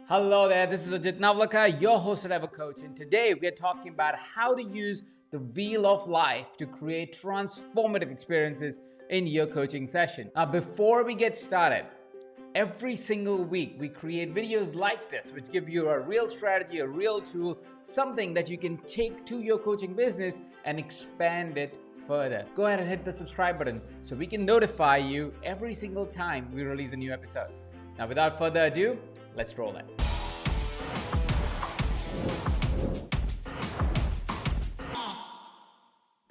Hello there, this is Ajit Navlaka, your host at EverCoach, and today we are talking about how to use the Wheel of Life to create transformative experiences in your coaching session. Now, before we get started, every single week we create videos like this, which give you a real strategy, a real tool, something that you can take to your coaching business and expand it further. Go ahead and hit the subscribe button so we can notify you every single time we release a new episode. Now, without further ado, let's roll it.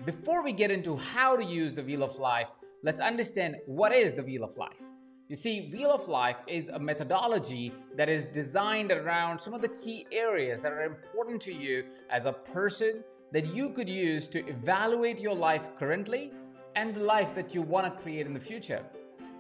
Before we get into how to use the Wheel of Life, let's understand what is the Wheel of Life. You see, Wheel of Life is a methodology that is designed around some of the key areas that are important to you as a person that you could use to evaluate your life currently and the life that you want to create in the future.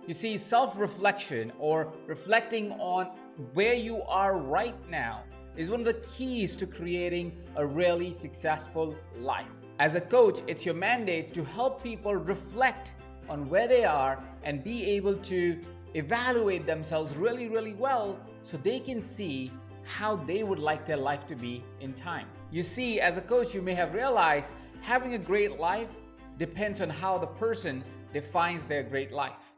You see, self-reflection or reflecting on where you are right now is one of the keys to creating a really successful life. As a coach, it's your mandate to help people reflect on where they are and be able to evaluate themselves really, really well so they can see how they would like their life to be in time. You see, as a coach, you may have realized having a great life depends on how the person defines their great life.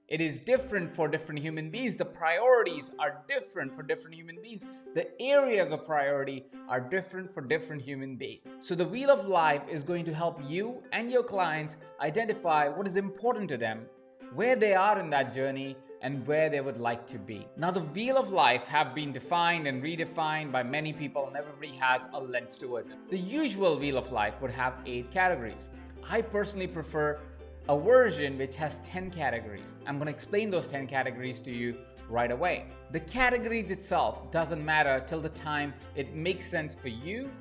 It is different for different human beings. The priorities are different for different human beings. The areas of priority are different for different human beings. So the Wheel of Life is going to help you and your clients identify what is important to them, where they are in that journey, and where they would like to be. Now, the Wheel of Life have been defined and redefined by many people, and everybody has a lens towards it. The usual Wheel of Life would have 8 categories. I personally prefer a version which has 10 categories. I'm going to explain those 10 categories to you right away. The categories itself doesn't matter till the time it makes sense for you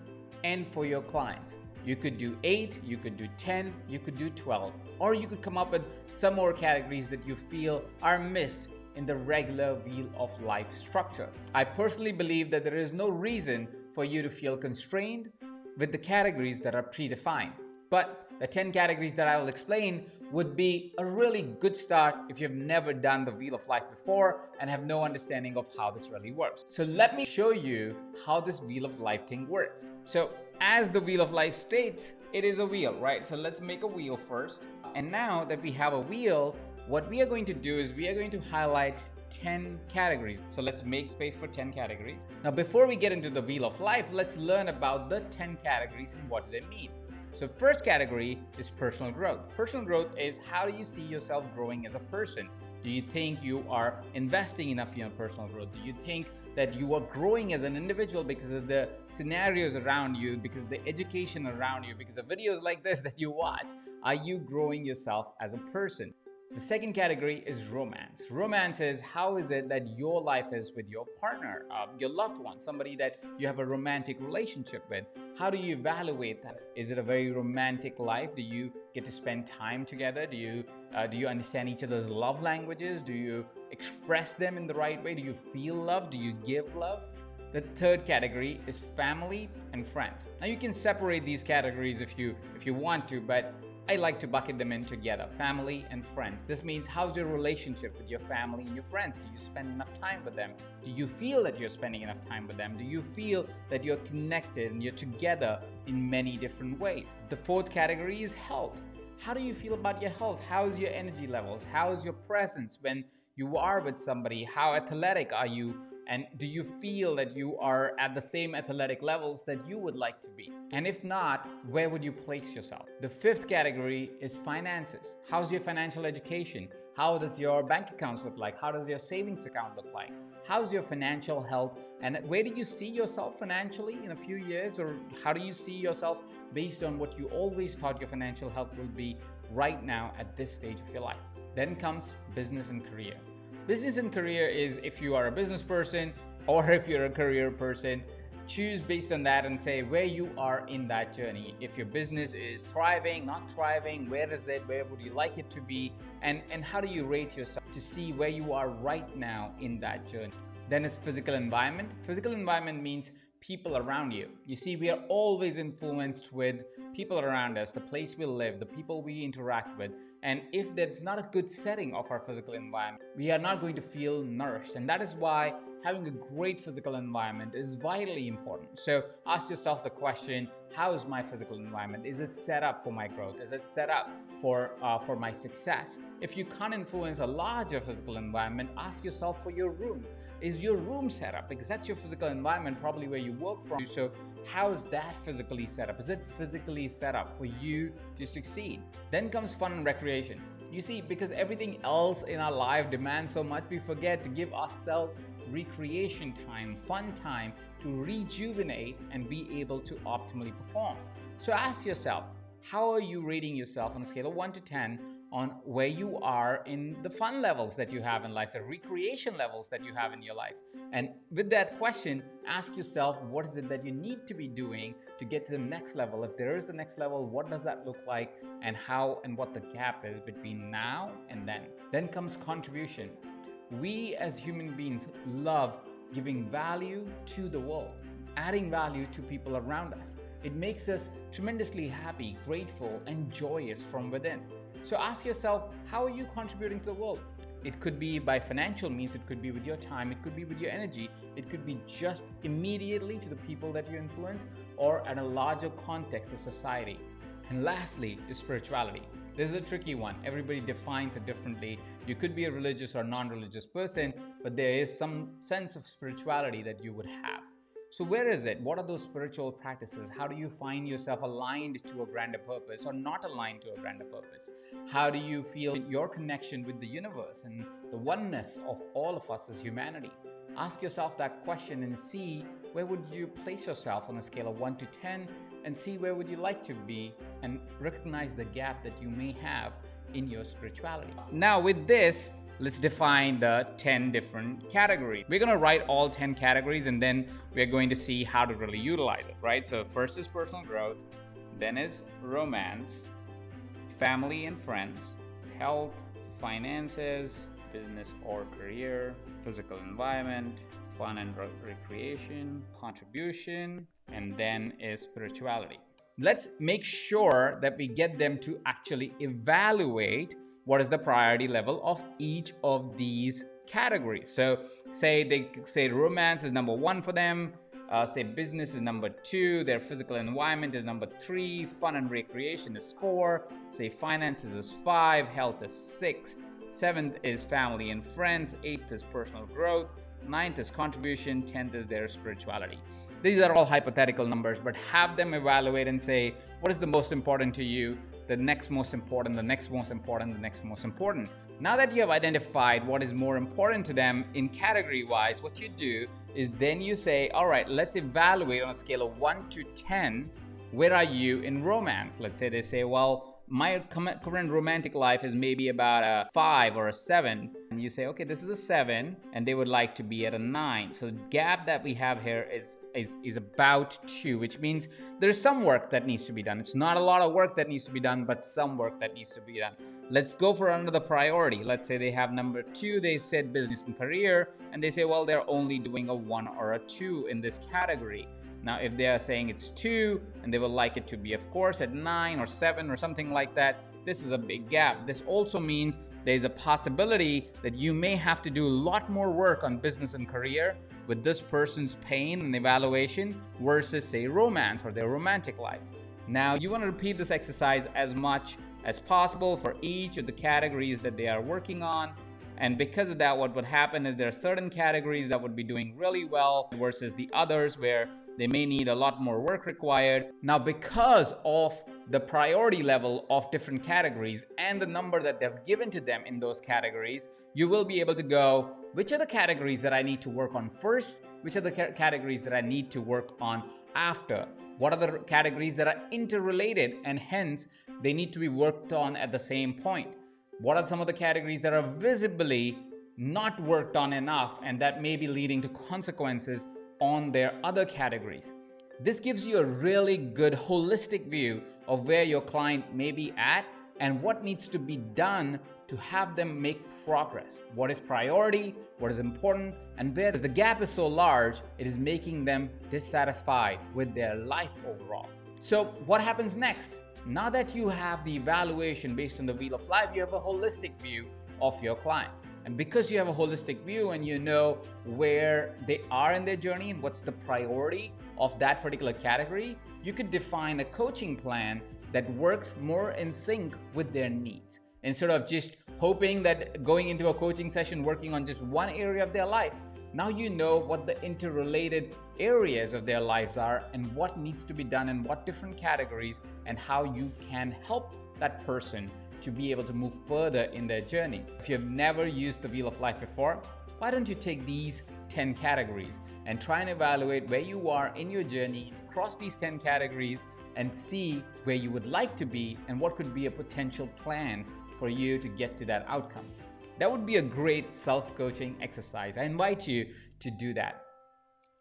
and for your clients. You could do 8, you could do 10, you could do 12, or you could come up with some more categories that you feel are missed in the regular Wheel of Life structure. I personally believe that there is no reason for you to feel constrained with the categories that are predefined. But the 10 categories that I will explain would be a really good start if you've never done the Wheel of Life before and have no understanding of how this really works. So let me show you how this Wheel of Life thing works. So as the Wheel of Life states, it is a wheel, right? So let's make a wheel first. And now that we have a wheel, what we are going to do is we are going to highlight 10 categories. So let's make space for 10 categories. Now, before we get into the Wheel of Life, let's learn about the 10 categories and what do they mean. So first category is personal growth. Personal growth is how do you see yourself growing as a person? Do you think you are investing enough in your personal growth? Do you think that you are growing as an individual because of the scenarios around you, because of the education around you, because of videos like this that you watch? Are you growing yourself as a person? The second category is romance. Romance is how is it that your life is with your partner, your loved one, somebody that you have a romantic relationship with. How do you evaluate that? Is it a very romantic life? Do you get to spend time together? Do you understand each other's love languages? Do you express them in the right way? Do you feel love? Do you give love? The third category is family and friends. Now you can separate these categories if you want to, but I like to bucket them in together, family and friends. This means how's your relationship with your family and your friends? Do you spend enough time with them? Do you feel that you're spending enough time with them? Do you feel that you're connected and you're together in many different ways? The fourth category is health. How do you feel about your health? How's your energy levels? How's your presence when you are with somebody? How athletic are you? And do you feel that you are at the same athletic levels that you would like to be? And if not, where would you place yourself? The fifth category is finances. How's your financial education? How does your bank accounts look like? How does your savings account look like? How's your financial health? And where do you see yourself financially in a few years? Or how do you see yourself based on what you always thought your financial health will be right now at this stage of your life? Then comes business and career. Business and career is if you are a business person or if you're a career person, choose based on that and say where you are in that journey. If your business is thriving, not thriving, where is it, where would you like it to be, and how do you rate yourself to see where you are right now in that journey. Then it's physical environment. Physical environment means people around you. You see, we are always influenced with people around us, the place we live, the people we interact with. And if there's not a good setting of our physical environment, we are not going to feel nourished. And that is why having a great physical environment is vitally important. So ask yourself the question, how is my physical environment? Is it set up for my growth? Is it set up for my success? If you can't influence a larger physical environment, ask yourself for your room. Is your room set up? Because that's your physical environment, probably where you work from. So how is that physically set up? Is it physically set up for you to succeed? Then comes fun and recreation. You see, because everything else in our life demands so much, we forget to give ourselves recreation time, fun time to rejuvenate and be able to optimally perform. So ask yourself, how are you rating yourself on a scale of 1 to 10 on where you are in the fun levels that you have in life, the recreation levels that you have in your life? And with that question, ask yourself, what is it that you need to be doing to get to the next level? If there is the next level, what does that look like, and how and what the gap is between now and then? Then comes contribution. We as human beings love giving value to the world, adding value to people around us. It makes us tremendously happy, grateful, and joyous from within. So ask yourself, how are you contributing to the world? It could be by financial means, it could be with your time, it could be with your energy, it could be just immediately to the people that you influence, or at a larger context of society. And lastly is spirituality. This is a tricky one. Everybody defines it differently. You could be a religious or non-religious person, but there is some sense of spirituality that you would have. So where is it? What are those spiritual practices? How do you find yourself aligned to a grander purpose or not aligned to a grander purpose? How do you feel your connection with the universe and the oneness of all of us as humanity? Ask yourself that question and see where would you place yourself on a scale of 1 to 10, and see where would you like to be, and recognize the gap that you may have in your spirituality. Now with this, let's define the 10 different categories. We're going to write all 10 categories, and then we're going to see how to really utilize it, right? So first is personal growth, then is romance, family and friends, health, finances, business or career, physical environment, fun and recreation, contribution, and then is spirituality. Let's make sure that we get them to actually evaluate what is the priority level of each of these categories. So say they say romance is number 1 for them, say business is number 2, their physical environment is number 3, fun and recreation is 4, say finances is 5, health is 6, 7th is family and friends, 8th is personal growth, 9th is contribution, 10th is their spirituality. These are all hypothetical numbers, but have them evaluate and say, what is the most important to you? The next most important, the next most important, the next most important. Now that you have identified what is more important to them in category wise, what you do is then you say, all right, let's evaluate on a scale of 1 to 10, where are you in romance? Let's say they say, well, my current romantic life is maybe about a 5 or a 7. And you say, okay, this is a 7, and they would like to be at a 9. So the gap that we have here is about 2, which means there's some work that needs to be done. It's not a lot of work that needs to be done, but some work that needs to be done. Let's go for another priority. Let's say they have number 2, they said business and career, and they say, well, they're only doing a 1 or a 2 in this category. Now, if they are saying it's 2, and they would like it to be, of course, at 9 or 7 or something like that, this is a big gap. This also means there's a possibility that you may have to do a lot more work on business and career with this person's pain and evaluation versus, say, romance or their romantic life. Now, you want to repeat this exercise as much as possible for each of the categories that they are working on. And because of that, what would happen is there are certain categories that would be doing really well versus the others where they may need a lot more work required. Now, because of the priority level of different categories and the number that they've given to them in those categories, you will be able to go, which are the categories that I need to work on first? Which are the categories that I need to work on after? What are the categories that are interrelated and hence they need to be worked on at the same point? What are some of the categories that are visibly not worked on enough and that may be leading to consequences on their other categories? This gives you a really good holistic view of where your client may be at and what needs to be done to have them make progress. What is priority, what is important, and where the gap is so large, it is making them dissatisfied with their life overall. So what happens next? Now that you have the evaluation based on the Wheel of Life, you have a holistic view of your clients. And because you have a holistic view and you know where they are in their journey and what's the priority of that particular category, you could define a coaching plan that works more in sync with their needs. Instead of just hoping that going into a coaching session working on just one area of their life, now you know what the interrelated areas of their lives are and what needs to be done in what different categories and how you can help that person to be able to move further in their journey. If you've never used the Wheel of Life before, why don't you take these 10 categories and try and evaluate where you are in your journey across these 10 categories and see where you would like to be and what could be a potential plan for you to get to that outcome. That would be a great self-coaching exercise. I invite you to do that.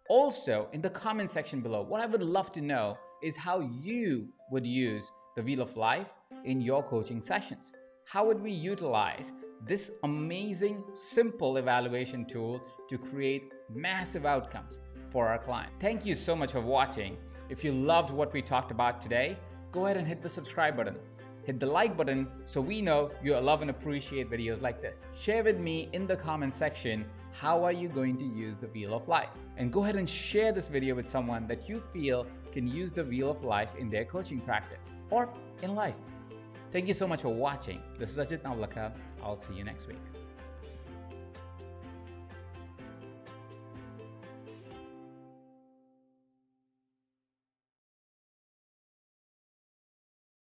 Also, in the comment section below, what I would love to know is how you would use the Wheel of Life in your coaching sessions. How would we utilize this amazing, simple evaluation tool to create massive outcomes for our client? Thank you so much for watching. If you loved what we talked about today, go ahead and hit the subscribe button. Hit the like button so we know you love and appreciate videos like this. Share with me in the comment section, how are you going to use the Wheel of Life? And go ahead and share this video with someone that you feel can use the Wheel of Life in their coaching practice or in life. Thank you so much for watching. This is Ajit Navlaka. I'll see you next week.